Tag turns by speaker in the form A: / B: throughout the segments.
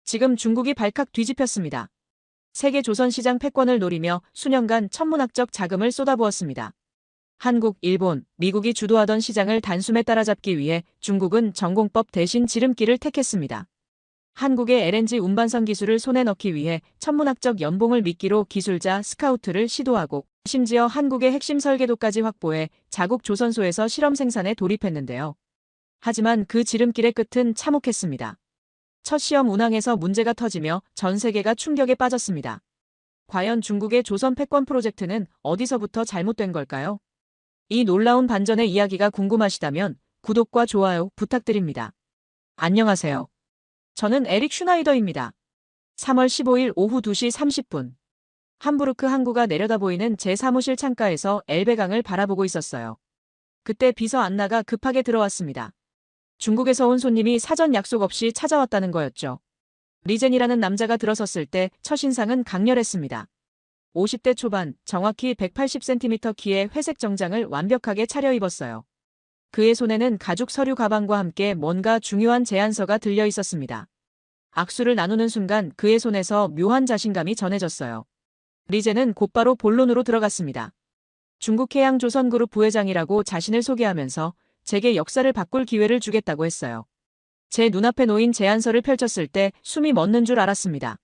A: 지금 중국이 발칵 뒤집혔습니다. 세계 조선시장 패권을 노리며 수년간 천문학적 자금을 쏟아부었습니다. 한국, 일본, 미국이 주도하던 시장을 단숨에 따라잡기 위해 중국은 전공법 대신 지름길을 택했습니다. 한국의 LNG 운반선 기술을 손에 넣기 위해 천문학적 연봉을 미끼로 기술자 스카우트를 시도하고 심지어 한국의 핵심 설계도까지 확보해 자국 조선소에서 실험 생산에 돌입했는데요. 하지만 그 지름길의 끝은 참혹했습니다. 첫 시험 운항에서 문제가 터지며 전 세계가 충격에 빠졌습니다. 과연 중국의 조선 패권 프로젝트는 어디서부터 잘못된 걸까요? 이 놀라운 반전의 이야기가 궁금하시다면 구독과 좋아요 부탁드립니다. 안녕하세요. 저는 에릭 슈나이더입니다. 3월 15일 오후 2시 30분. 함부르크 항구가 내려다보이는 제 사무실 창가에서 엘베강을 바라보고 있었어요. 그때 비서 안나가 급하게 들어왔습니다. 중국에서 온 손님이 사전 약속 없이 찾아왔다는 거였죠. 리젠이라는 남자가 들어섰을 때 첫인상은 강렬했습니다. 50대 초반, 정확히 180cm 키의 회색 정장을 완벽하게 차려입었어요. 그의 손에는 가죽 서류 가방과 함께 뭔가 중요한 제안서가 들려 있었습니다. 악수를 나누는 순간 그의 손에서 묘한 자신감이 전해졌어요. 리젠은 곧바로 본론으로 들어갔습니다. 중국해양조선그룹 부회장이라고 자신을 소개하면서 제게 역사를 바꿀 기회를 주겠다고 했어요. 제 눈앞에 놓인 제안서를 펼쳤을 때 숨이 멎는 줄 알았습니다.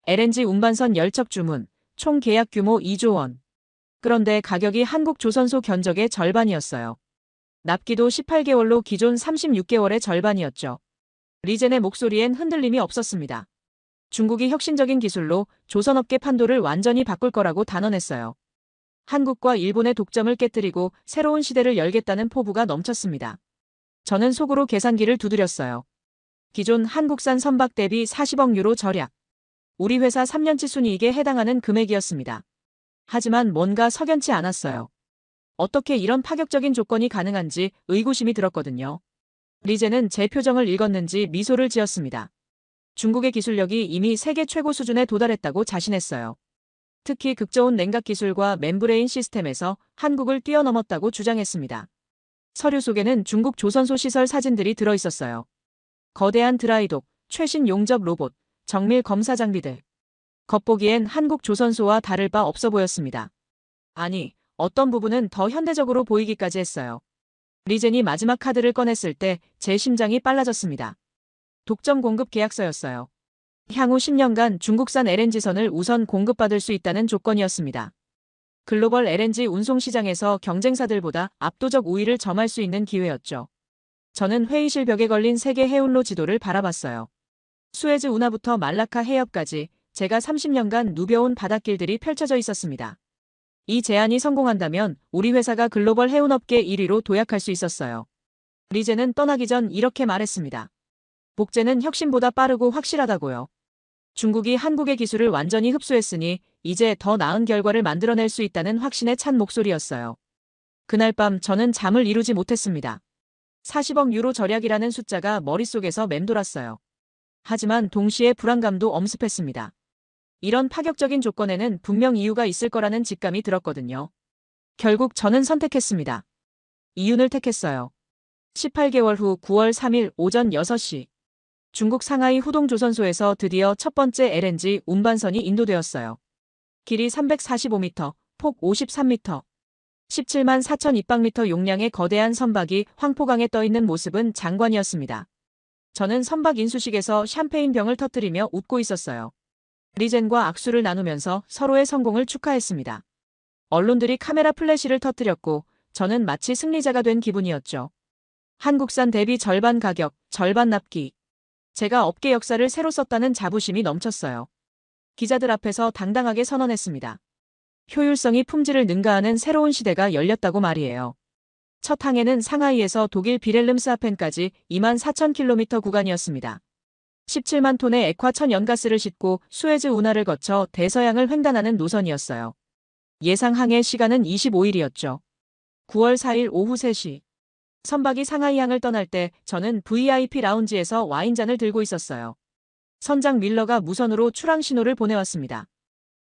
A: LNG 운반선 열척 주문, 총 계약 규모 2조 원. 그런데 가격이 한국 조선소 견적의 절반이었어요. 납기도 18개월로 기존 36개월의 절반이었죠. 리젠의 목소리엔 흔들림이 없었습니다. 중국이 혁신적인 기술로 조선업계 판도를 완전히 바꿀 거라고 단언했어요. 한국과 일본의 독점을 깨뜨리고 새로운 시대를 열겠다는 포부가 넘쳤습니다. 저는 속으로 계산기를 두드렸어요. 기존 한국산 선박 대비 40억 유로 절약. 우리 회사 3년치 순이익에 해당하는 금액이었습니다. 하지만 뭔가 석연치 않았어요. 어떻게 이런 파격적인 조건이 가능한지 의구심이 들었거든요. 리젠은 제 표정을 읽었는지 미소를 지었습니다. 중국의 기술력이 이미 세계 최고 수준에 도달했다고 자신했어요. 특히 극저온 냉각 기술과 멤브레인 시스템에서 한국을 뛰어넘었다고 주장했습니다. 서류 속에는 중국 조선소 시설 사진들이 들어있었어요. 거대한 드라이독, 최신 용접 로봇, 정밀 검사 장비들. 겉보기엔 한국 조선소와 다를 바 없어 보였습니다. 아니, 어떤 부분은 더 현대적으로 보이기까지 했어요. 리젠이 마지막 카드를 꺼냈을 때 제 심장이 빨라졌습니다. 독점 공급 계약서였어요. 향후 10년간 중국산 LNG선을 우선 공급받을 수 있다는 조건이었습니다. 글로벌 LNG 운송 시장에서 경쟁사들보다 압도적 우위를 점할 수 있는 기회였죠. 저는 회의실 벽에 걸린 세계 해운로 지도를 바라봤어요. 수에즈 운하부터 말라카 해협까지 제가 30년간 누벼온 바닷길들이 펼쳐져 있었습니다. 이 제안이 성공한다면 우리 회사가 글로벌 해운업계 1위로 도약할 수 있었어요. 리젠은 떠나기 전 이렇게 말했습니다. 복제는 혁신보다 빠르고 확실하다고요. 중국이 한국의 기술을 완전히 흡수했으니 이제 더 나은 결과를 만들어낼 수 있다는 확신에 찬 목소리였어요. 그날 밤 저는 잠을 이루지 못했습니다. 40억 유로 절약이라는 숫자가 머릿속에서 맴돌았어요. 하지만 동시에 불안감도 엄습했습니다. 이런 파격적인 조건에는 분명 이유가 있을 거라는 직감이 들었거든요. 결국 저는 선택했습니다. 이윤을 택했어요. 18개월 후 9월 3일 오전 6시. 중국 상하이 후동조선소에서 드디어 첫 번째 LNG 운반선이 인도되었어요. 길이 345m, 폭 53m, 17만 4천 입방미터 용량의 거대한 선박이 황포강에 떠있는 모습은 장관이었습니다. 저는 선박 인수식에서 샴페인 병을 터뜨리며 웃고 있었어요. 리젠과 악수를 나누면서 서로의 성공을 축하했습니다. 언론들이 카메라 플래시를 터뜨렸고 저는 마치 승리자가 된 기분이었죠. 한국산 대비 절반 가격, 절반 납기. 제가 업계 역사를 새로 썼다는 자부심이 넘쳤어요. 기자들 앞에서 당당하게 선언했습니다. 효율성이 품질을 능가하는 새로운 시대가 열렸다고 말이에요. 첫 항해는 상하이에서 독일 비렐름스하펜까지 24,000km 구간이었습니다. 17만 톤의 액화 천연가스를 싣고 수에즈 운하를 거쳐 대서양을 횡단하는 노선이었어요. 예상 항해 시간은 25일이었죠. 9월 4일 오후 3시. 선박이 상하이항을 떠날 때 저는 VIP 라운지에서 와인잔을 들고 있었어요. 선장 밀러가 무선으로 출항 신호를 보내왔습니다.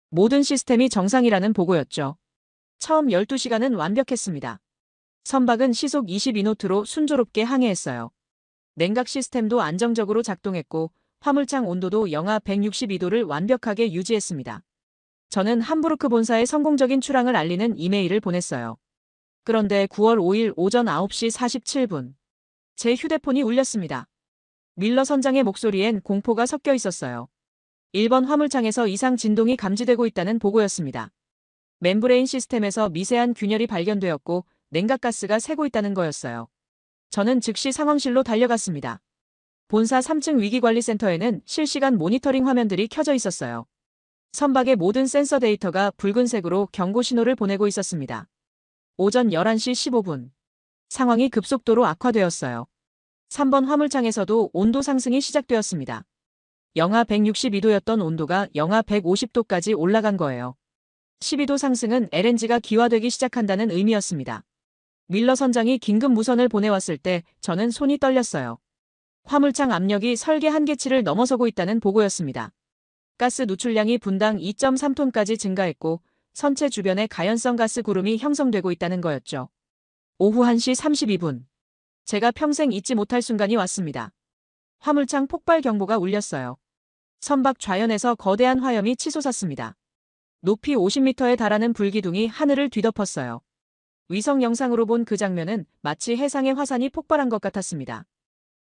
A: 모든 시스템이 정상이라는 보고였죠. 처음 12시간은 완벽했습니다. 선박은 시속 22노트로 순조롭게 항해했어요. 냉각 시스템도 안정적으로 작동했고 화물창 온도도 영하 162도를 완벽하게 유지했습니다. 저는 함부르크 본사의 성공적인 출항을 알리는 이메일을 보냈어요. 그런데 9월 5일 오전 9시 47분. 제 휴대폰이 울렸습니다. 밀러 선장의 목소리엔 공포가 섞여 있었어요. 1번 화물창에서 이상 진동이 감지되고 있다는 보고였습니다. 멤브레인 시스템에서 미세한 균열이 발견되었고 냉각가스가 새고 있다는 거였어요. 저는 즉시 상황실로 달려갔습니다. 본사 3층 위기관리센터에는 실시간 모니터링 화면들이 켜져 있었어요. 선박의 모든 센서 데이터가 붉은색으로 경고 신호를 보내고 있었습니다. 오전 11시 15분. 상황이 급속도로 악화되었어요. 3번 화물창에서도 온도 상승이 시작되었습니다. 영하 162도였던 온도가 영하 150도까지 올라간 거예요. 12도 상승은 LNG가 기화되기 시작한다는 의미였습니다. 밀러 선장이 긴급 무선을 보내왔을 때 저는 손이 떨렸어요. 화물창 압력이 설계 한계치를 넘어서고 있다는 보고였습니다. 가스 누출량이 분당 2.3톤까지 증가했고 선체 주변에 가연성 가스 구름이 형성되고 있다는 거였죠. 오후 1시 32분. 제가 평생 잊지 못할 순간이 왔습니다. 화물창 폭발 경보가 울렸어요. 선박 좌연에서 거대한 화염이 치솟았습니다. 높이 50m에 달하는 불기둥이 하늘을 뒤덮었어요. 위성 영상으로 본 그 장면은 마치 해상의 화산이 폭발한 것 같았습니다.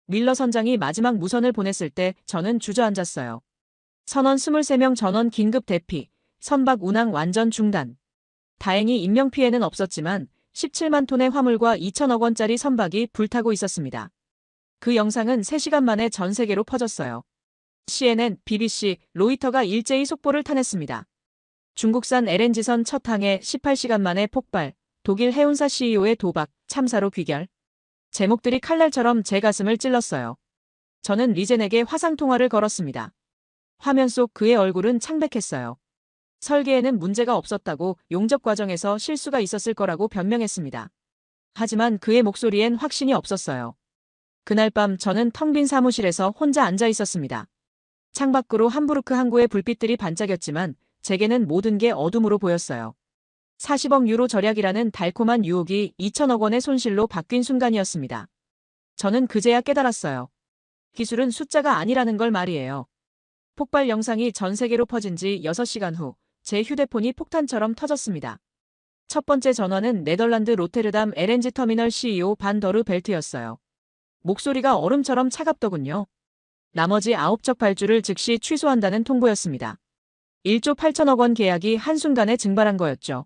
A: 밀러 선장이 마지막 무선을 보냈을 때 저는 주저앉았어요. 선원 23명 전원 긴급 대피, 선박 운항 완전 중단. 다행히 인명피해는 없었지만 17만 톤의 화물과 2천억 원짜리 선박이 불타고 있었습니다. 그 영상은 3시간 만에 전 세계로 퍼졌어요. CNN, BBC, 로이터가 일제히 속보를 타냈습니다. 중국산 LNG선 첫 항해 18시간 만에 폭발, 독일 해운사 CEO의 도박, 참사로 귀결. 제목들이 칼날처럼 제 가슴을 찔렀어요. 저는 리젠에게 화상통화를 걸었습니다. 화면 속 그의 얼굴은 창백했어요. 설계에는 문제가 없었다고 용접 과정에서 실수가 있었을 거라고 변명했습니다. 하지만 그의 목소리엔 확신이 없었어요. 그날 밤 저는 텅 빈 사무실에서 혼자 앉아 있었습니다. 창밖으로 함부르크 항구의 불빛들이 반짝였지만 제게는 모든 게 어둠으로 보였어요. 40억 유로 절약이라는 달콤한 유혹이 2천억 원의 손실로 바뀐 순간이었습니다. 저는 그제야 깨달았어요. 기술은 숫자가 아니라는 걸 말이에요. 폭발 영상이 전 세계로 퍼진 지 6시간 후 제 휴대폰이 폭탄처럼 터졌습니다. 첫 번째 전화는 네덜란드 로테르담 LNG 터미널 CEO 반 더르 벨트였어요. 목소리가 얼음처럼 차갑더군요. 나머지 9척 발주를 즉시 취소한다는 통보였습니다. 1조 8천억 원 계약이 한순간에 증발한 거였죠.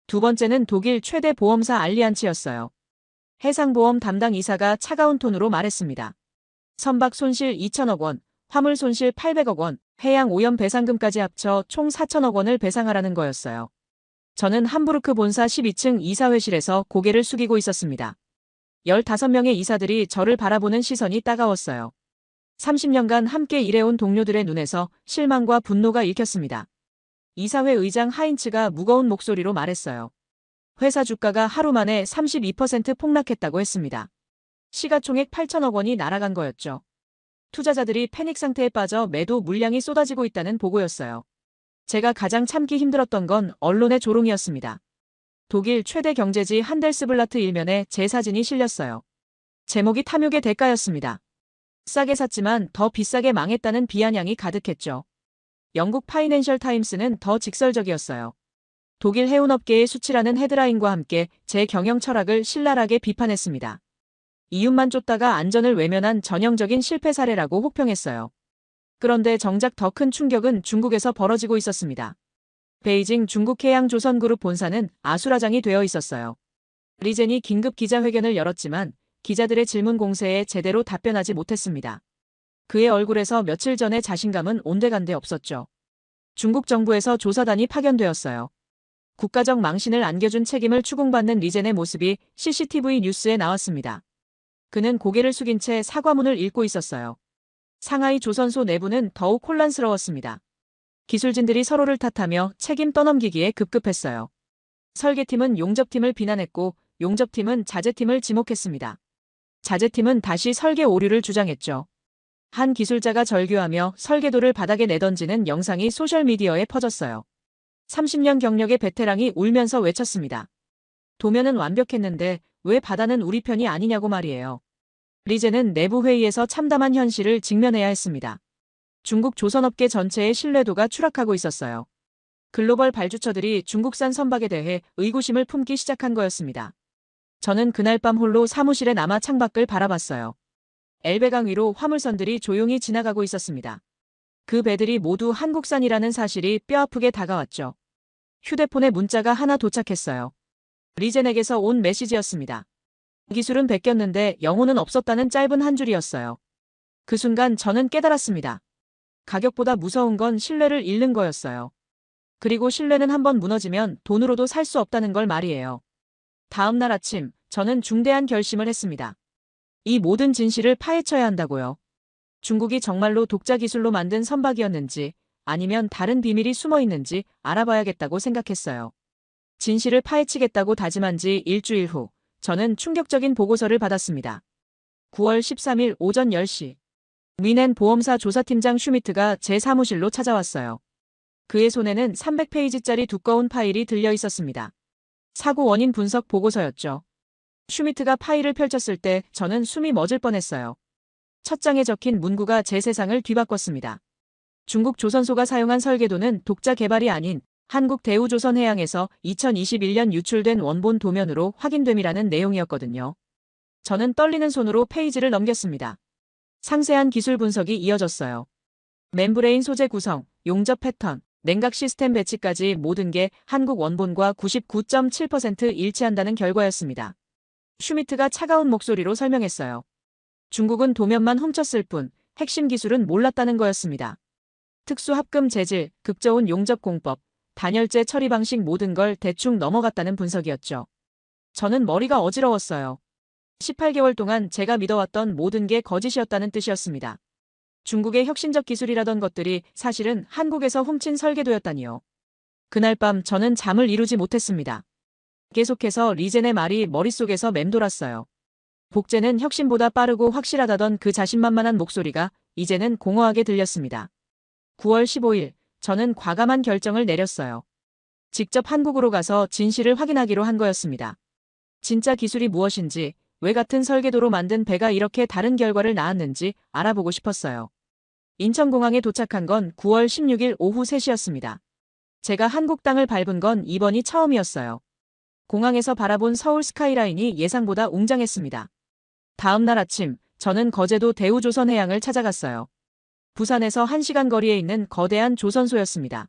A: 두 번째는 독일 최대 보험사 알리안츠였어요. 해상보험 담당 이사가 차가운 톤으로 말했습니다. 선박 손실 2천억 원, 화물 손실 800억 원, 해양 오염 배상금까지 합쳐 총 4천억 원을 배상하라는 거였어요. 저는 함부르크 본사 12층 이사회실에서 고개를 숙이고 있었습니다. 15명의 이사들이 저를 바라보는 시선이 따가웠어요. 30년간 함께 일해온 동료들의 눈에서 실망과 분노가 읽혔습니다. 이사회 의장 하인츠가 무거운 목소리로 말했어요. 회사 주가가 하루 만에 32% 폭락했다고 했습니다. 시가총액 8천억 원이 날아간 거였죠. 투자자들이 패닉 상태에 빠져 매도 물량이 쏟아지고 있다는 보고였어요. 제가 가장 참기 힘들었던 건 언론의 조롱이었습니다. 독일 최대 경제지 한델스블라트 일면에 제 사진이 실렸어요. 제목이 탐욕의 대가였습니다. 싸게 샀지만 더 비싸게 망했다는 비아냥이 가득했죠. 영국 파이낸셜 타임스는 더 직설적이었어요. 독일 해운업계의 수치라는 헤드라인과 함께 제 경영 철학을 신랄하게 비판했습니다. 이윤만 쫓다가 안전을 외면한 전형적인 실패 사례라고 혹평했어요. 그런데 정작 더 큰 충격은 중국에서 벌어지고 있었습니다. 베이징 중국해양조선그룹 본사는 아수라장이 되어 있었어요. 리젠이 긴급 기자회견을 열었지만 기자들의 질문 공세에 제대로 답변하지 못했습니다. 그의 얼굴에서 며칠 전의 자신감은 온데간데 없었죠. 중국 정부에서 조사단이 파견되었어요. 국가적 망신을 안겨준 책임을 추궁받는 리젠의 모습이 CCTV 뉴스에 나왔습니다. 그는 고개를 숙인 채 사과문을 읽고 있었어요. 상하이 조선소 내부는 더욱 혼란스러웠습니다. 기술진들이 서로를 탓하며 책임 떠넘기기에 급급했어요. 설계팀은 용접팀을 비난했고 용접팀은 자재팀을 지목했습니다. 자재팀은 다시 설계 오류를 주장했죠. 한 기술자가 절규하며 설계도를 바닥에 내던지는 영상이 소셜미디어에 퍼졌어요. 30년 경력의 베테랑이 울면서 외쳤습니다. 도면은 완벽했는데 왜 바다는 우리 편이 아니냐고 말이에요. 리젠은 내부 회의에서 참담한 현실을 직면해야 했습니다. 중국 조선업계 전체의 신뢰도가 추락하고 있었어요. 글로벌 발주처들이 중국산 선박에 대해 의구심을 품기 시작한 거였습니다. 저는 그날 밤 홀로 사무실에 남아 창밖을 바라봤어요. 엘베강 위로 화물선들이 조용히 지나가고 있었습니다. 그 배들이 모두 한국산이라는 사실이 뼈아프게 다가왔죠. 휴대폰에 문자가 하나 도착했어요. 리젠에게서 온 메시지였습니다. 기술은 베꼈는데 영혼은 없었다는 짧은 한 줄이었어요. 그 순간 저는 깨달았습니다. 가격보다 무서운 건 신뢰를 잃는 거였어요. 그리고 신뢰는 한번 무너지면 돈으로도 살 수 없다는 걸 말이에요. 다음 날 아침, 저는 중대한 결심을 했습니다. 이 모든 진실을 파헤쳐야 한다고요. 중국이 정말로 독자 기술로 만든 선박이었는지 아니면 다른 비밀이 숨어 있는지 알아봐야겠다고 생각했어요. 진실을 파헤치겠다고 다짐한 지 일주일 후, 저는 충격적인 보고서를 받았습니다. 9월 13일 오전 10시. 미넨 보험사 조사팀장 슈미트가 제 사무실로 찾아왔어요. 그의 손에는 300페이지짜리 두꺼운 파일이 들려 있었습니다. 사고 원인 분석 보고서였죠. 슈미트가 파일을 펼쳤을 때 저는 숨이 멎을 뻔했어요. 첫 장에 적힌 문구가 제 세상을 뒤바꿨습니다. 중국 조선소가 사용한 설계도는 독자 개발이 아닌 한국 대우조선해양에서 2021년 유출된 원본 도면으로 확인됨이라는 내용이었거든요. 저는 떨리는 손으로 페이지를 넘겼습니다. 상세한 기술 분석이 이어졌어요. 멤브레인 소재 구성, 용접 패턴, 냉각 시스템 배치까지 모든 게 한국 원본과 99.7% 일치한다는 결과였습니다. 슈미트가 차가운 목소리로 설명했어요. 중국은 도면만 훔쳤을 뿐 핵심 기술은 몰랐다는 거였습니다. 특수 합금 재질, 극저온 용접 공법, 단열재 처리 방식 모든 걸 대충 넘어갔다는 분석이었죠. 저는 머리가 어지러웠어요. 18개월 동안 제가 믿어왔던 모든 게 거짓이었다는 뜻이었습니다. 중국의 혁신적 기술이라던 것들이 사실은 한국에서 훔친 설계도였다니요. 그날 밤 저는 잠을 이루지 못했습니다. 계속해서 리젠의 말이 머릿속에서 맴돌았어요. 복제는 혁신보다 빠르고 확실하다던 그 자신만만한 목소리가 이제는 공허하게 들렸습니다. 9월 15일, 저는 과감한 결정을 내렸어요. 직접 한국으로 가서 진실을 확인하기로 한 거였습니다. 진짜 기술이 무엇인지, 왜 같은 설계도로 만든 배가 이렇게 다른 결과를 낳았는지 알아보고 싶었어요. 인천공항에 도착한 건 9월 16일 오후 3시였습니다. 제가 한국 땅을 밟은 건 이번이 처음이었어요. 공항에서 바라본 서울 스카이라인이 예상보다 웅장했습니다. 다음 날 아침, 저는 거제도 대우조선해양을 찾아갔어요. 부산에서 1시간 거리에 있는 거대한 조선소였습니다.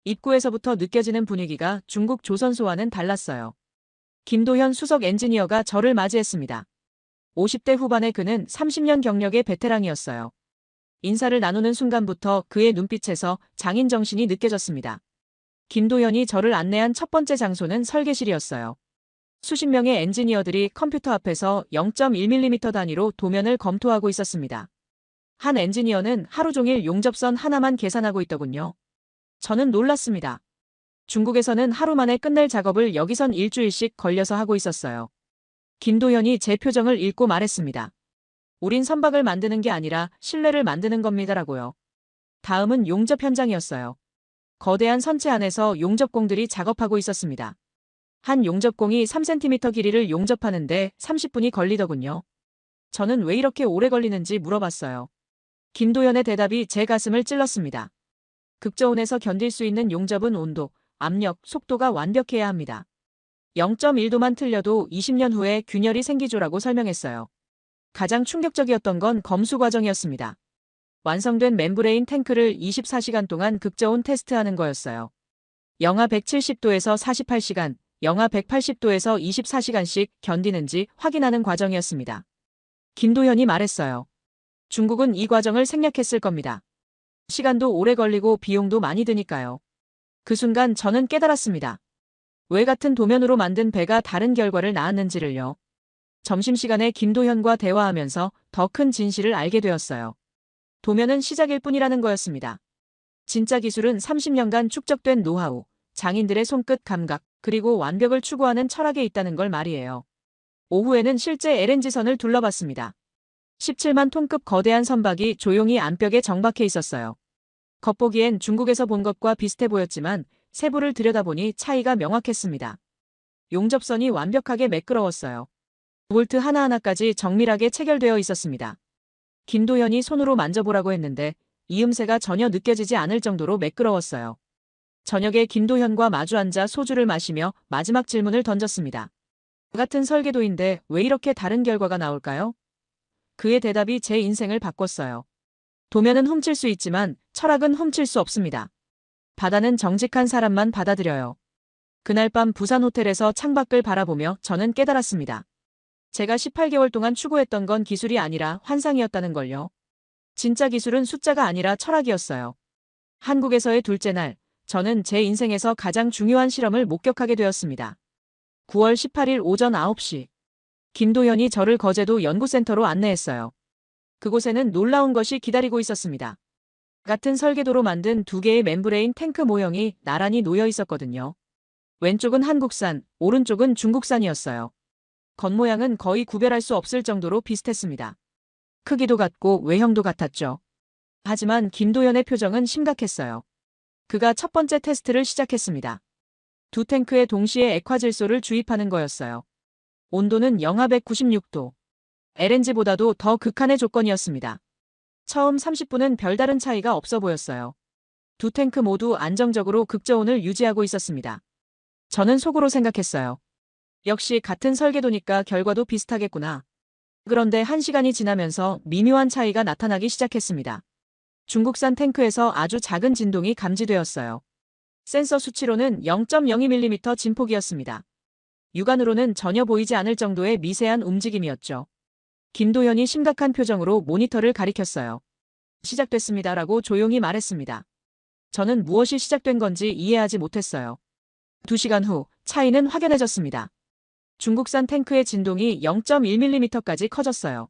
A: 입구에서부터 느껴지는 분위기가 중국 조선소와는 달랐어요. 김도현 수석 엔지니어가 저를 맞이했습니다. 50대 후반의 그는 30년 경력의 베테랑이었어요. 인사를 나누는 순간부터 그의 눈빛에서 장인 정신이 느껴졌습니다. 김도현이 저를 안내한 첫 번째 장소는 설계실이었어요. 수십 명의 엔지니어들이 컴퓨터 앞에서 0.1mm 단위로 도면을 검토하고 있었습니다. 한 엔지니어는 하루 종일 용접선 하나만 계산하고 있더군요. 저는 놀랐습니다. 중국에서는 하루 만에 끝낼 작업을 여기선 일주일씩 걸려서 하고 있었어요. 김도현이 제 표정을 읽고 말했습니다. 우린 선박을 만드는 게 아니라 신뢰를 만드는 겁니다라고요. 다음은 용접 현장이었어요. 거대한 선체 안에서 용접공들이 작업하고 있었습니다. 한 용접공이 3cm 길이를 용접하는데 30분이 걸리더군요. 저는 왜 이렇게 오래 걸리는지 물어봤어요. 김도현의 대답이 제 가슴을 찔렀습니다. 극저온에서 견딜 수 있는 용접은 온도, 압력, 속도가 완벽해야 합니다. 0.1도만 틀려도 20년 후에 균열이 생기죠라고 설명했어요. 가장 충격적이었던 건 검수 과정이었습니다. 완성된 멤브레인 탱크를 24시간 동안 극저온 테스트하는 거였어요. 영하 170도에서 48시간, 영하 180도에서 24시간씩 견디는지 확인하는 과정이었습니다. 김도현이 말했어요. 중국은 이 과정을 생략했을 겁니다. 시간도 오래 걸리고 비용도 많이 드니까요. 그 순간 저는 깨달았습니다. 왜 같은 도면으로 만든 배가 다른 결과를 낳았는지를요. 점심시간에 김도현과 대화하면서 더 큰 진실을 알게 되었어요. 도면은 시작일 뿐이라는 거였습니다. 진짜 기술은 30년간 축적된 노하우, 장인들의 손끝 감각, 그리고 완벽을 추구하는 철학에 있다는 걸 말이에요. 오후에는 실제 LNG선을 둘러봤습니다. 17만 톤급 거대한 선박이 조용히 안벽에 정박해 있었어요. 겉보기엔 중국에서 본 것과 비슷해 보였지만 세부를 들여다보니 차이가 명확했습니다. 용접선이 완벽하게 매끄러웠어요. 볼트 하나하나까지 정밀하게 체결되어 있었습니다. 김도현이 손으로 만져보라고 했는데 이음새가 전혀 느껴지지 않을 정도로 매끄러웠어요. 저녁에 김도현과 마주 앉아 소주를 마시며 마지막 질문을 던졌습니다. 같은 설계도인데 왜 이렇게 다른 결과가 나올까요? 그의 대답이 제 인생을 바꿨어요. 도면은 훔칠 수 있지만 철학은 훔칠 수 없습니다. 바다는 정직한 사람만 받아들여요. 그날 밤 부산 호텔에서 창밖을 바라보며 저는 깨달았습니다. 제가 18개월 동안 추구했던 건 기술이 아니라 환상이었다는 걸요. 진짜 기술은 숫자가 아니라 철학이었어요. 한국에서의 둘째 날, 저는 제 인생에서 가장 중요한 실험을 목격하게 되었습니다. 9월 18일 오전 9시. 김도현이 저를 거제도 연구센터로 안내했어요. 그곳에는 놀라운 것이 기다리고 있었습니다. 같은 설계도로 만든 두 개의 멤브레인 탱크 모형이 나란히 놓여 있었거든요. 왼쪽은 한국산, 오른쪽은 중국산이었어요. 겉모양은 거의 구별할 수 없을 정도로 비슷했습니다. 크기도 같고 외형도 같았죠. 하지만 김도현의 표정은 심각했어요. 그가 첫 번째 테스트를 시작했습니다. 두 탱크에 동시에 액화질소를 주입하는 거였어요. 온도는 영하 196도. LNG보다도 더 극한의 조건이었습니다. 처음 30분은 별다른 차이가 없어 보였어요. 두 탱크 모두 안정적으로 극저온을 유지하고 있었습니다. 저는 속으로 생각했어요. 역시 같은 설계도니까 결과도 비슷하겠구나. 그런데 1시간이 지나면서 미묘한 차이가 나타나기 시작했습니다. 중국산 탱크에서 아주 작은 진동이 감지되었어요. 센서 수치로는 0.02mm 진폭이었습니다. 육안으로는 전혀 보이지 않을 정도의 미세한 움직임이었죠. 김도현이 심각한 표정으로 모니터를 가리켰어요. 시작됐습니다라고 조용히 말했습니다. 저는 무엇이 시작된 건지 이해하지 못했어요. 2시간 후 차이는 확연해졌습니다. 중국산 탱크의 진동이 0.1mm까지 커졌어요.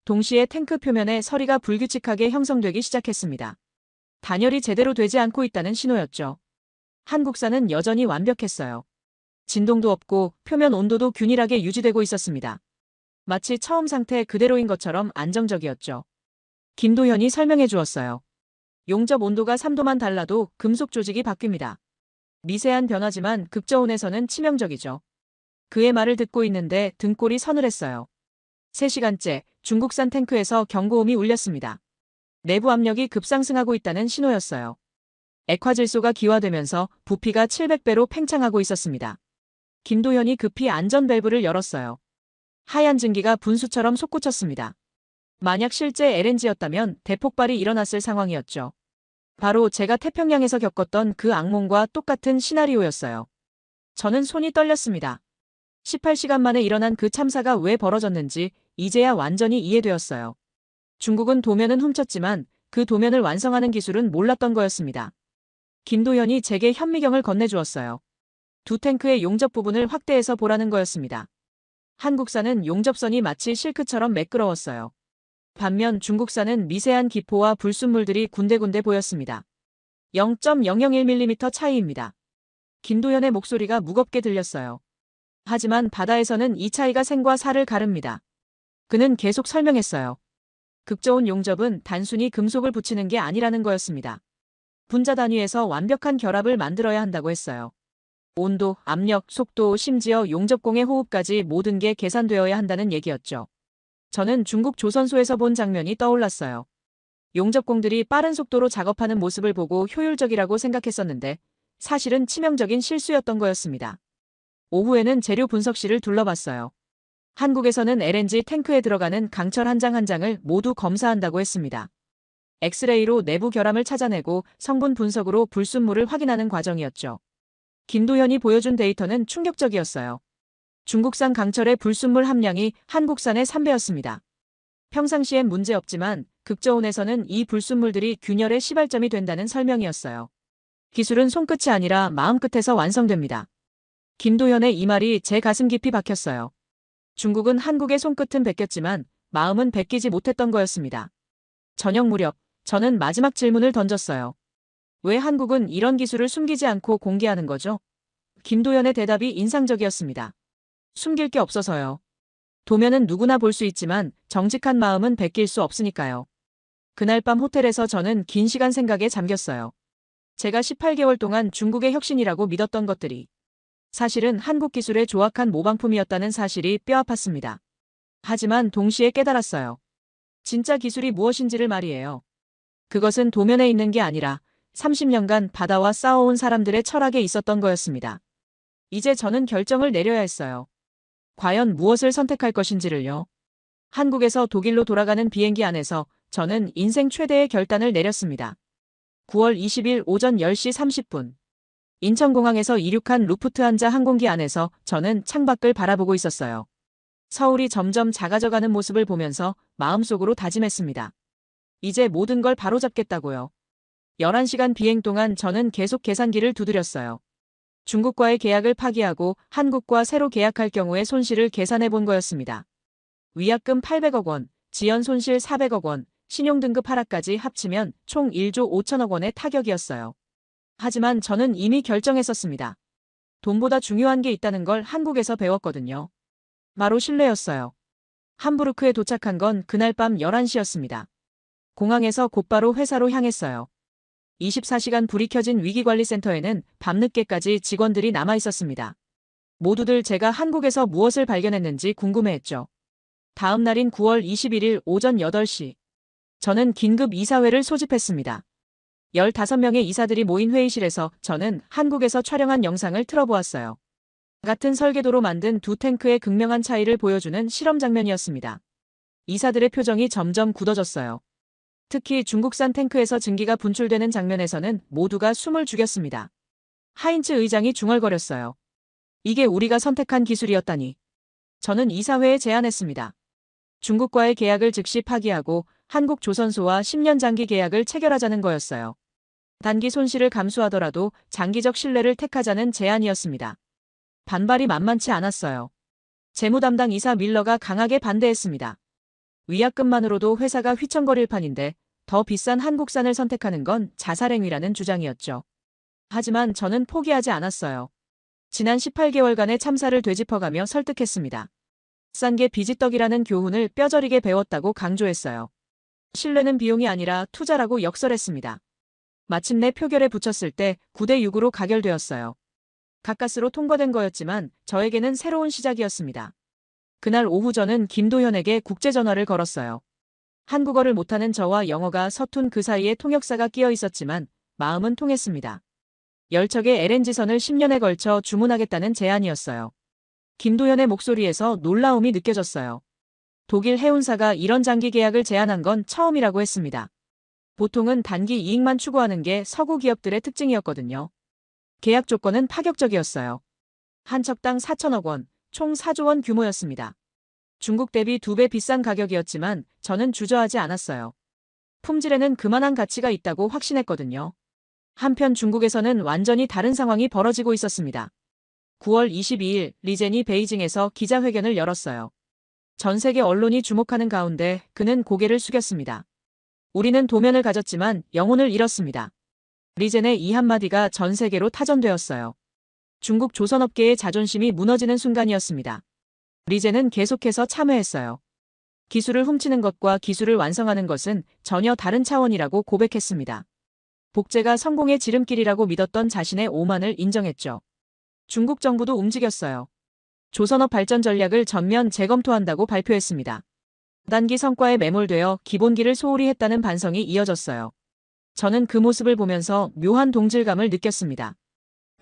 A: 동시에 탱크 표면에 서리가 불규칙하게 형성되기 시작했습니다. 단열이 제대로 되지 않고 있다는 신호였죠. 한국산은 여전히 완벽했어요. 진동도 없고 표면 온도도 균일하게 유지되고 있었습니다. 마치 처음 상태 그대로인 것처럼 안정적이었죠. 김도현이 설명해 주었어요. 용접 온도가 3도만 달라도 금속 조직이 바뀝니다. 미세한 변화지만 극저온에서는 치명적이죠. 그의 말을 듣고 있는데 등골이 서늘했어요. 3시간째 중국산 탱크에서 경고음이 울렸습니다. 내부 압력이 급상승하고 있다는 신호였어요. 액화질소가 기화되면서 부피가 700배로 팽창하고 있었습니다. 김도현이 급히 안전 밸브를 열었어요. 하얀 증기가 분수처럼 솟구쳤습니다. 만약 실제 LNG였다면 대폭발이 일어났을 상황이었죠. 바로 제가 태평양에서 겪었던 그 악몽과 똑같은 시나리오였어요. 저는 손이 떨렸습니다. 18시간 만에 일어난 그 참사가 왜 벌어졌는지 이제야 완전히 이해되었어요. 중국은 도면은 훔쳤지만 그 도면을 완성하는 기술은 몰랐던 거였습니다. 김도현이 제게 현미경을 건네주었어요. 두 탱크의 용접 부분을 확대해서 보라는 거였습니다. 한국산은 용접선이 마치 실크처럼 매끄러웠어요. 반면 중국산은 미세한 기포와 불순물들이 군데군데 보였습니다. 0.001mm 차이입니다. 김도현의 목소리가 무겁게 들렸어요. 하지만 바다에서는 이 차이가 생과 사를 가릅니다. 그는 계속 설명했어요. 극저온 용접은 단순히 금속을 붙이는 게 아니라는 거였습니다. 분자 단위에서 완벽한 결합을 만들어야 한다고 했어요. 온도, 압력, 속도, 심지어 용접공의 호흡까지 모든 게 계산되어야 한다는 얘기였죠. 저는 중국 조선소에서 본 장면이 떠올랐어요. 용접공들이 빠른 속도로 작업하는 모습을 보고 효율적이라고 생각했었는데 사실은 치명적인 실수였던 거였습니다. 오후에는 재료 분석실을 둘러봤어요. 한국에서는 LNG 탱크에 들어가는 강철 한 장 한 장을 모두 검사한다고 했습니다. 엑스레이로 내부 결함을 찾아내고 성분 분석으로 불순물을 확인하는 과정이었죠. 김도현이 보여준 데이터는 충격적이었어요. 중국산 강철의 불순물 함량이 한국산의 3배였습니다. 평상시엔 문제없지만 극저온에서는 이 불순물들이 균열의 시발점이 된다는 설명이었어요. 기술은 손끝이 아니라 마음끝에서 완성됩니다. 김도현의 이 말이 제 가슴 깊이 박혔어요. 중국은 한국의 손끝은 베꼈지만 마음은 베끼지 못했던 거였습니다. 저녁 무렵 저는 마지막 질문을 던졌어요. 왜 한국은 이런 기술을 숨기지 않고 공개하는 거죠? 김도현의 대답이 인상적이었습니다. 숨길 게 없어서요. 도면은 누구나 볼 수 있지만 정직한 마음은 베낄 수 없으니까요. 그날 밤 호텔에서 저는 긴 시간 생각에 잠겼어요. 제가 18개월 동안 중국의 혁신이라고 믿었던 것들이 사실은 한국 기술의 조악한 모방품이었다는 사실이 뼈아팠습니다. 하지만 동시에 깨달았어요. 진짜 기술이 무엇인지를 말이에요. 그것은 도면에 있는 게 아니라 30년간 바다와 싸워온 사람들의 철학에 있었던 거였습니다. 이제 저는 결정을 내려야 했어요. 과연 무엇을 선택할 것인지를요. 한국에서 독일로 돌아가는 비행기 안에서 저는 인생 최대의 결단을 내렸습니다. 9월 20일 오전 10시 30분. 인천공항에서 이륙한 루프트한자 항공기 안에서 저는 창밖을 바라보고 있었어요. 서울이 점점 작아져가는 모습을 보면서 마음속으로 다짐했습니다. 이제 모든 걸 바로잡겠다고요. 11시간 비행 동안 저는 계속 계산기를 두드렸어요. 중국과의 계약을 파기하고 한국과 새로 계약할 경우의 손실을 계산해 본 거였습니다. 위약금 800억 원, 지연 손실 400억 원, 신용등급 하락까지 합치면 총 1조 5천억 원의 타격이었어요. 하지만 저는 이미 결정했었습니다. 돈보다 중요한 게 있다는 걸 한국에서 배웠거든요. 바로 신뢰였어요. 함부르크에 도착한 건 그날 밤 11시였습니다. 공항에서 곧바로 회사로 향했어요. 24시간 불이 켜진 위기관리센터에는 밤늦게까지 직원들이 남아 있었습니다. 모두들 제가 한국에서 무엇을 발견했는지 궁금해했죠. 다음 날인 9월 21일 오전 8시. 저는 긴급 이사회를 소집했습니다. 15명의 이사들이 모인 회의실에서 저는 한국에서 촬영한 영상을 틀어보았어요. 같은 설계도로 만든 두 탱크의 극명한 차이를 보여주는 실험 장면이었습니다. 이사들의 표정이 점점 굳어졌어요. 특히 중국산 탱크에서 증기가 분출되는 장면에서는 모두가 숨을 죽였습니다. 하인츠 의장이 중얼거렸어요. 이게 우리가 선택한 기술이었다니. 저는 이사회에 제안했습니다. 중국과의 계약을 즉시 파기하고 한국 조선소와 10년 장기 계약을 체결하자는 거였어요. 단기 손실을 감수하더라도 장기적 신뢰를 택하자는 제안이었습니다. 반발이 만만치 않았어요. 재무담당 이사 밀러가 강하게 반대했습니다. 위약금만으로도 회사가 휘청거릴 판인데 더 비싼 한국산을 선택하는 건 자살행위라는 주장이었죠. 하지만 저는 포기하지 않았어요. 지난 18개월간의 참사를 되짚어가며 설득했습니다. 싼 게 비지떡이라는 교훈을 뼈저리게 배웠다고 강조했어요. 신뢰는 비용이 아니라 투자라고 역설했습니다. 마침내 표결에 붙였을 때 9대 6으로 가결되었어요. 가까스로 통과된 거였지만 저에게는 새로운 시작이었습니다. 그날 오후 저는 김도현에게 국제전화를 걸었어요. 한국어를 못하는 저와 영어가 서툰 그 사이에 통역사가 끼어 있었지만 마음은 통했습니다. 열척의 LNG선을 10년에 걸쳐 주문하겠다는 제안이었어요. 김도현의 목소리에서 놀라움이 느껴졌어요. 독일 해운사가 이런 장기 계약을 제안한 건 처음이라고 했습니다. 보통은 단기 이익만 추구하는 게 서구 기업들의 특징이었거든요. 계약 조건은 파격적이었어요. 한 척당 4천억 원, 총 4조 원 규모였습니다. 중국 대비 2배 비싼 가격이었지만 저는 주저하지 않았어요. 품질에는 그만한 가치가 있다고 확신했거든요. 한편 중국에서는 완전히 다른 상황이 벌어지고 있었습니다. 9월 22일 리젠이 베이징에서 기자회견을 열었어요. 전 세계 언론이 주목하는 가운데 그는 고개를 숙였습니다. 우리는 도면을 가졌지만 영혼을 잃었습니다. 리젠의 이 한마디가 전 세계로 타전되었어요. 중국 조선업계의 자존심이 무너지는 순간이었습니다. 리젠은 계속해서 참회했어요. 기술을 훔치는 것과 기술을 완성하는 것은 전혀 다른 차원이라고 고백했습니다. 복제가 성공의 지름길이라고 믿었던 자신의 오만을 인정했죠. 중국 정부도 움직였어요. 조선업 발전 전략을 전면 재검토한다고 발표했습니다. 단기 성과에 매몰되어 기본기를 소홀히 했다는 반성이 이어졌어요. 저는 그 모습을 보면서 묘한 동질감을 느꼈습니다.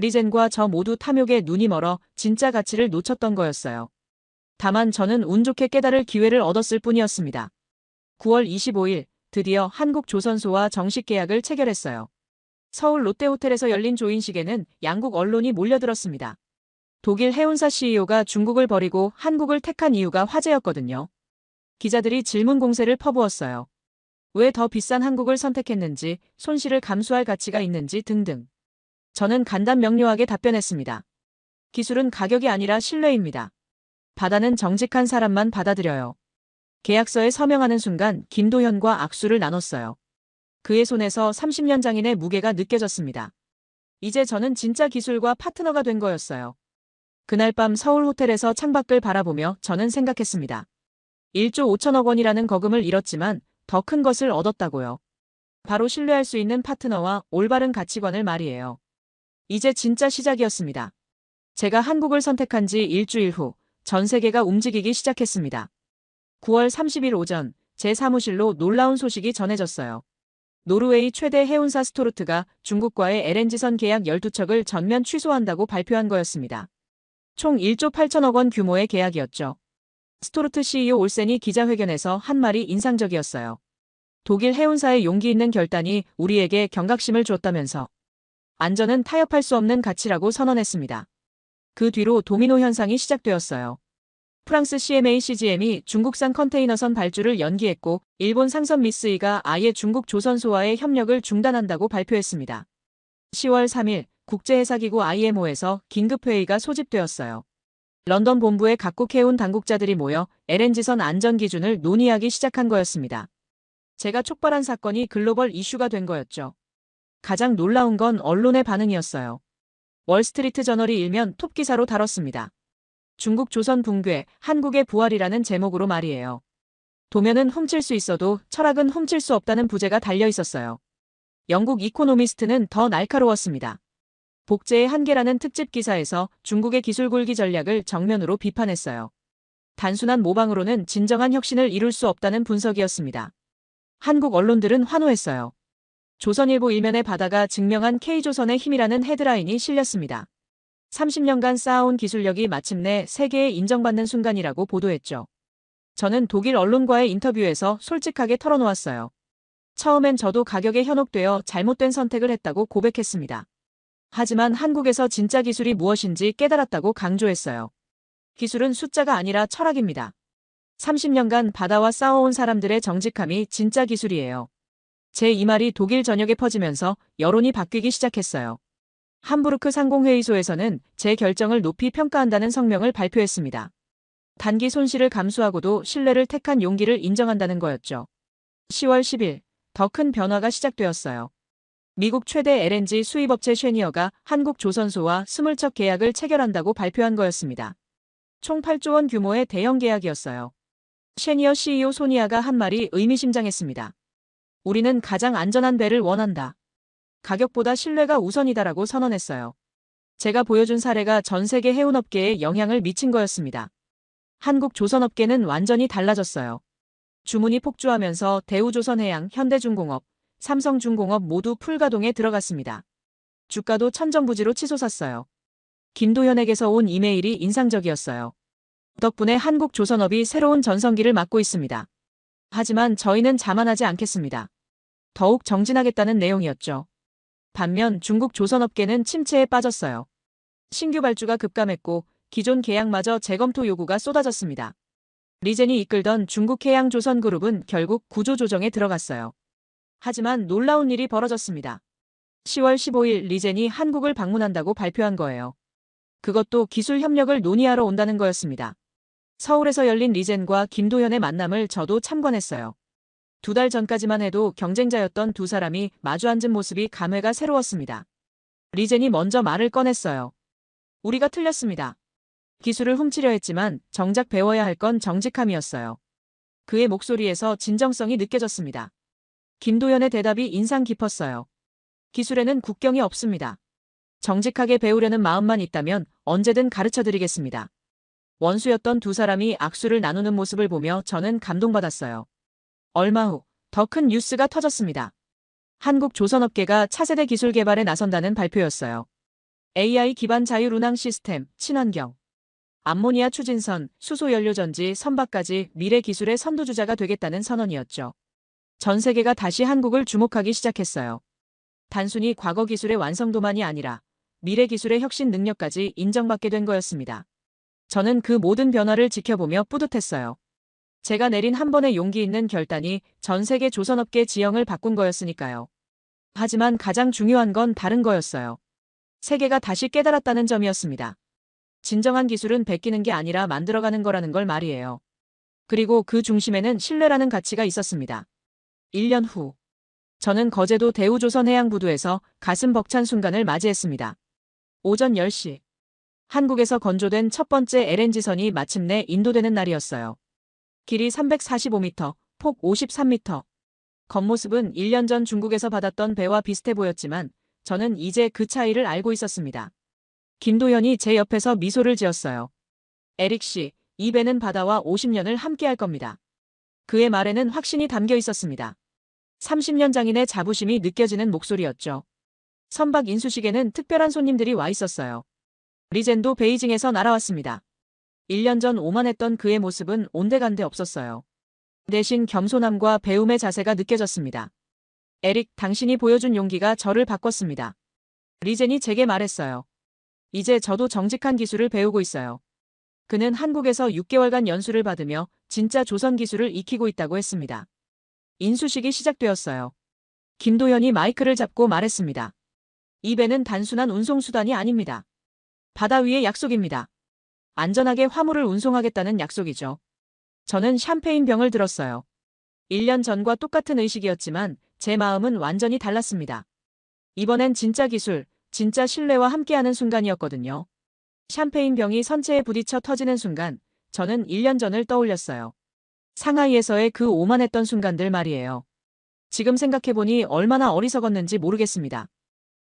A: 리젠과 저 모두 탐욕에 눈이 멀어 진짜 가치를 놓쳤던 거였어요. 다만 저는 운 좋게 깨달을 기회를 얻었을 뿐이었습니다. 9월 25일 드디어 한국 조선소와 정식 계약을 체결했어요. 서울 롯데호텔에서 열린 조인식에는 양국 언론이 몰려들었습니다. 독일 해운사 CEO가 중국을 버리고 한국을 택한 이유가 화제였거든요. 기자들이 질문 공세를 퍼부었어요. 왜 더 비싼 한국을 선택했는지, 손실을 감수할 가치가 있는지 등등. 저는 간단 명료하게 답변했습니다. 기술은 가격이 아니라 신뢰입니다. 바다는 정직한 사람만 받아들여요. 계약서에 서명하는 순간 김도현과 악수를 나눴어요. 그의 손에서 30년 장인의 무게가 느껴졌습니다. 이제 저는 진짜 기술과 파트너가 된 거였어요. 그날 밤 서울 호텔에서 창밖을 바라보며 저는 생각했습니다. 1조 5천억 원이라는 거금을 잃었지만 더 큰 것을 얻었다고요. 바로 신뢰할 수 있는 파트너와 올바른 가치관을 말이에요. 이제 진짜 시작이었습니다. 제가 한국을 선택한 지 일주일 후 전 세계가 움직이기 시작했습니다. 9월 30일 오전 제 사무실로 놀라운 소식이 전해졌어요. 노르웨이 최대 해운사 스토르트가 중국과의 LNG선 계약 12척을 전면 취소한다고 발표한 거였습니다. 총 1조 8천억 원 규모의 계약이었죠. 스토르트 CEO 올센이 기자회견에서 한 말이 인상적이었어요. 독일 해운사의 용기 있는 결단이 우리에게 경각심을 줬다면서 안전은 타협할 수 없는 가치라고 선언했습니다. 그 뒤로 도미노 현상이 시작되었어요. 프랑스 CMA CGM이 중국산 컨테이너선 발주를 연기했고 일본 상선 미쓰이가 아예 중국 조선소와의 협력을 중단한다고 발표했습니다. 10월 3일 국제해사기구 IMO에서 긴급회의가 소집되었어요. 런던 본부에 각국 해운 당국자들이 모여 LNG선 안전 기준을 논의하기 시작한 거였습니다. 제가 촉발한 사건이 글로벌 이슈가 된 거였죠. 가장 놀라운 건 언론의 반응이었어요. 월스트리트 저널이 일면 톱 기사로 다뤘습니다. 중국 조선 붕괴, 한국의 부활이라는 제목으로 말이에요. 도면은 훔칠 수 있어도 철학은 훔칠 수 없다는 부제가 달려 있었어요. 영국 이코노미스트는 더 날카로웠습니다. 복제의 한계라는 특집 기사에서 중국의 기술 굴기 전략을 정면으로 비판했어요. 단순한 모방으로는 진정한 혁신을 이룰 수 없다는 분석이었습니다. 한국 언론들은 환호했어요. 조선일보 일면에 바다가 증명한 K조선의 힘이라는 헤드라인이 실렸습니다. 30년간 쌓아온 기술력이 마침내 세계에 인정받는 순간이라고 보도했죠. 저는 독일 언론과의 인터뷰에서 솔직하게 털어놓았어요. 처음엔 저도 가격에 현혹되어 잘못된 선택을 했다고 고백했습니다. 하지만 한국에서 진짜 기술이 무엇인지 깨달았다고 강조했어요. 기술은 숫자가 아니라 철학입니다. 30년간 바다와 싸워온 사람들의 정직함이 진짜 기술이에요. 제 이 말이 독일 전역에 퍼지면서 여론이 바뀌기 시작했어요. 함부르크 상공회의소에서는 제 결정을 높이 평가한다는 성명을 발표했습니다. 단기 손실을 감수하고도 신뢰를 택한 용기를 인정한다는 거였죠. 10월 10일, 더 큰 변화가 시작되었어요. 미국 최대 LNG 수입업체 쉐니어가 한국 조선소와 20척 계약을 체결한다고 발표한 거였습니다. 총 8조 원 규모의 대형 계약이었어요. 쉐니어 CEO 소니아가 한 말이 의미심장했습니다. 우리는 가장 안전한 배를 원한다. 가격보다 신뢰가 우선이다라고 선언했어요. 제가 보여준 사례가 전 세계 해운업계에 영향을 미친 거였습니다. 한국 조선업계는 완전히 달라졌어요. 주문이 폭주하면서 대우조선해양, 현대중공업, 삼성중공업 모두 풀가동에 들어갔습니다. 주가도 천정부지로 치솟았어요. 김도현에게서 온 이메일이 인상적이었어요. 덕분에 한국 조선업이 새로운 전성기를 맞고 있습니다. 하지만 저희는 자만하지 않겠습니다. 더욱 정진하겠다는 내용이었죠. 반면 중국 조선업계는 침체에 빠졌어요. 신규 발주가 급감했고 기존 계약마저 재검토 요구가 쏟아졌습니다. 리젠이 이끌던 중국해양조선그룹은 결국 구조조정에 들어갔어요. 하지만 놀라운 일이 벌어졌습니다. 10월 15일 리젠이 한국을 방문한다고 발표한 거예요. 그것도 기술 협력을 논의하러 온다는 거였습니다. 서울에서 열린 리젠과 김도현의 만남을 저도 참관했어요. 2달 전까지만 해도 경쟁자였던 두 사람이 마주 앉은 모습이 감회가 새로웠습니다. 리젠이 먼저 말을 꺼냈어요. 우리가 틀렸습니다. 기술을 훔치려 했지만 정작 배워야 할 건 정직함이었어요. 그의 목소리에서 진정성이 느껴졌습니다. 김도현의 대답이 인상 깊었어요. 기술에는 국경이 없습니다. 정직하게 배우려는 마음만 있다면 언제든 가르쳐드리겠습니다. 원수였던 두 사람이 악수를 나누는 모습을 보며 저는 감동받았어요. 얼마 후 더 큰 뉴스가 터졌습니다. 한국 조선업계가 차세대 기술 개발에 나선다는 발표였어요. AI 기반 자율운항 시스템, 친환경, 암모니아 추진선, 수소연료전지, 선박까지 미래 기술의 선두주자가 되겠다는 선언이었죠. 전 세계가 다시 한국을 주목하기 시작했어요. 단순히 과거 기술의 완성도만이 아니라 미래 기술의 혁신 능력까지 인정받게 된 거였습니다. 저는 그 모든 변화를 지켜보며 뿌듯했어요. 제가 내린 한 번의 용기 있는 결단이 전 세계 조선업계 지형을 바꾼 거였으니까요. 하지만 가장 중요한 건 다른 거였어요. 세계가 다시 깨달았다는 점이었습니다. 진정한 기술은 베끼는 게 아니라 만들어가는 거라는 걸 말이에요. 그리고 그 중심에는 신뢰라는 가치가 있었습니다. 1년 후, 저는 거제도 대우조선해양부두에서 가슴 벅찬 순간을 맞이했습니다. 오전 10시. 한국에서 건조된 첫 번째 LNG선이 마침내 인도되는 날이었어요. 길이 345m, 폭 53m. 겉모습은 1년 전 중국에서 받았던 배와 비슷해 보였지만 저는 이제 그 차이를 알고 있었습니다. 김도현이 제 옆에서 미소를 지었어요. 에릭 씨, 이 배는 바다와 50년을 함께할 겁니다. 그의 말에는 확신이 담겨 있었습니다. 30년 장인의 자부심이 느껴지는 목소리였죠. 선박 인수식에는 특별한 손님들이 와 있었어요. 리젠도 베이징에서 날아왔습니다. 1년 전 오만했던 그의 모습은 온데간데 없었어요. 대신 겸손함과 배움의 자세가 느껴졌습니다. 에릭, 당신이 보여준 용기가 저를 바꿨습니다. 리젠이 제게 말했어요. 이제 저도 정직한 기술을 배우고 있어요. 그는 한국에서 6개월간 연수를 받으며 진짜 조선 기술을 익히고 있다고 했습니다. 인수식이 시작되었어요. 김도현이 마이크를 잡고 말했습니다. 이 배는 단순한 운송수단이 아닙니다. 바다 위의 약속입니다. 안전하게 화물을 운송하겠다는 약속이죠. 저는 샴페인 병을 들었어요. 1년 전과 똑같은 의식이었지만 제 마음은 완전히 달랐습니다. 이번엔 진짜 기술, 진짜 신뢰와 함께하는 순간이었거든요. 샴페인 병이 선체에 부딪혀 터지는 순간 저는 1년 전을 떠올렸어요. 상하이에서의 그 오만했던 순간들 말이에요. 지금 생각해보니 얼마나 어리석었는지 모르겠습니다.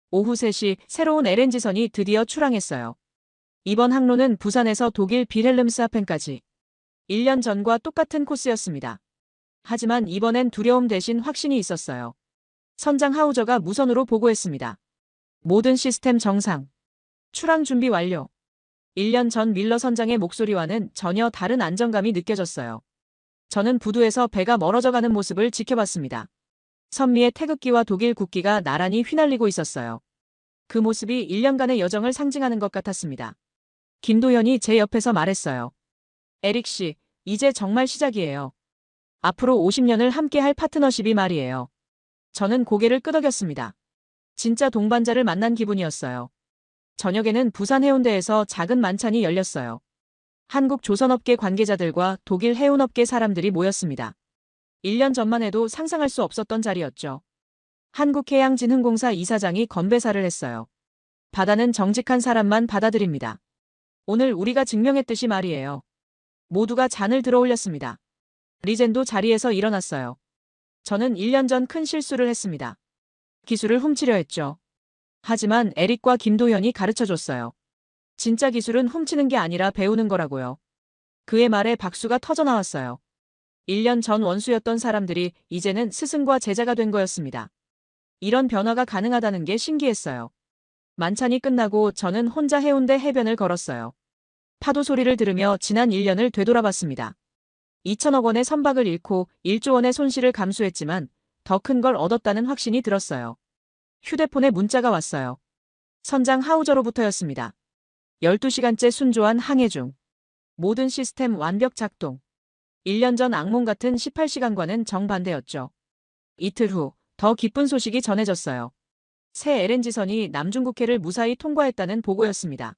A: 오후 3시 새로운 LNG선이 드디어 출항했어요. 이번 항로는 부산에서 독일 빌헬름스하펜까지. 1년 전과 똑같은 코스였습니다. 하지만 이번엔 두려움 대신 확신이 있었어요. 선장 하우저가 무선으로 보고했습니다. 모든 시스템 정상. 출항 준비 완료. 1년 전 밀러 선장의 목소리와는 전혀 다른 안정감이 느껴졌어요. 저는 부두에서 배가 멀어져가는 모습을 지켜봤습니다. 선미의 태극기와 독일 국기가 나란히 휘날리고 있었어요. 그 모습이 1년간의 여정을 상징하는 것 같았습니다. 김도현이 제 옆에서 말했어요. 에릭 씨, 이제 정말 시작이에요. 앞으로 50년을 함께할 파트너십이 말이에요. 저는 고개를 끄덕였습니다. 진짜 동반자를 만난 기분이었어요. 저녁에는 부산 해운대에서 작은 만찬이 열렸어요. 한국 조선업계 관계자들과 독일 해운업계 사람들이 모였습니다. 1년 전만 해도 상상할 수 없었던 자리였죠. 한국해양진흥공사 이사장이 건배사를 했어요. 바다는 정직한 사람만 받아들입니다. 오늘 우리가 증명했듯이 말이에요. 모두가 잔을 들어 올렸습니다. 리젠도 자리에서 일어났어요. 저는 1년 전 큰 실수를 했습니다. 기술을 훔치려 했죠. 하지만 에릭과 김도현이 가르쳐줬어요. 진짜 기술은 훔치는 게 아니라 배우는 거라고요. 그의 말에 박수가 터져나왔어요. 1년 전 원수였던 사람들이 이제는 스승과 제자가 된 거였습니다. 이런 변화가 가능하다는 게 신기했어요. 만찬이 끝나고 저는 혼자 해운대 해변을 걸었어요. 파도 소리를 들으며 지난 1년을 되돌아봤습니다. 2천억 원의 선박을 잃고 1조 원의 손실을 감수했지만 더 큰 걸 얻었다는 확신이 들었어요. 휴대폰에 문자가 왔어요. 선장 하우저로부터였습니다. 12시간째 순조한 항해 중. 모든 시스템 완벽 작동. 1년 전 악몽 같은 18시간과는 정반대였죠. 이틀 후 더 기쁜 소식이 전해졌어요. 새 LNG선이 남중국해를 무사히 통과했다는 보고였습니다.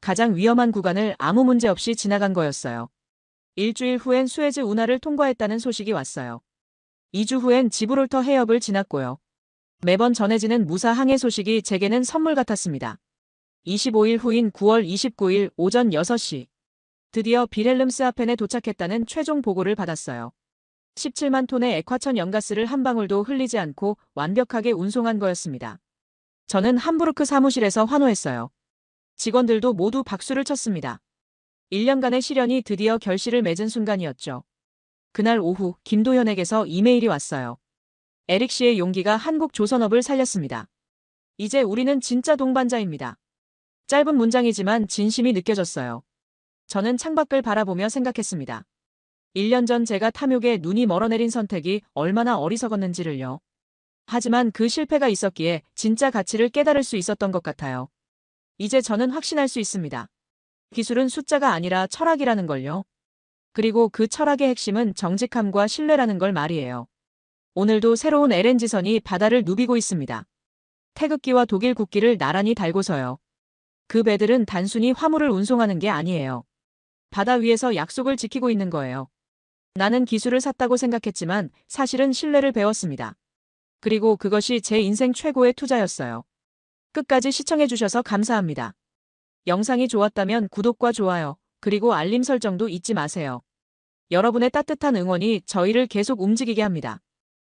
A: 가장 위험한 구간을 아무 문제 없이 지나간 거였어요. 일주일 후엔 수에즈 운하를 통과했다는 소식이 왔어요. 2주 후엔 지브롤터 해협을 지났고요. 매번 전해지는 무사 항해 소식이 제게는 선물 같았습니다. 25일 후인 9월 29일 오전 6시. 드디어 빌헬름스하펜에 도착했다는 최종 보고를 받았어요. 17만 톤의 액화천 연가스를 한 방울도 흘리지 않고 완벽하게 운송한 거였습니다. 저는 함부르크 사무실에서 환호했어요. 직원들도 모두 박수를 쳤습니다. 1년간의 시련이 드디어 결실을 맺은 순간이었죠. 그날 오후 김도현에게서 이메일이 왔어요. 에릭 씨의 용기가 한국 조선업을 살렸습니다. 이제 우리는 진짜 동반자입니다. 짧은 문장이지만 진심이 느껴졌어요. 저는 창밖을 바라보며 생각했습니다. 1년 전 제가 탐욕에 눈이 멀어내린 선택이 얼마나 어리석었는지를요. 하지만 그 실패가 있었기에 진짜 가치를 깨달을 수 있었던 것 같아요. 이제 저는 확신할 수 있습니다. 기술은 숫자가 아니라 철학이라는 걸요. 그리고 그 철학의 핵심은 정직함과 신뢰라는 걸 말이에요. 오늘도 새로운 LNG선이 바다를 누비고 있습니다. 태극기와 독일 국기를 나란히 달고서요. 그 배들은 단순히 화물을 운송하는 게 아니에요. 바다 위에서 약속을 지키고 있는 거예요. 나는 기술을 샀다고 생각했지만 사실은 신뢰를 배웠습니다. 그리고 그것이 제 인생 최고의 투자였어요. 끝까지 시청해주셔서 감사합니다. 영상이 좋았다면 구독과 좋아요, 그리고 알림 설정도 잊지 마세요. 여러분의 따뜻한 응원이 저희를 계속 움직이게 합니다.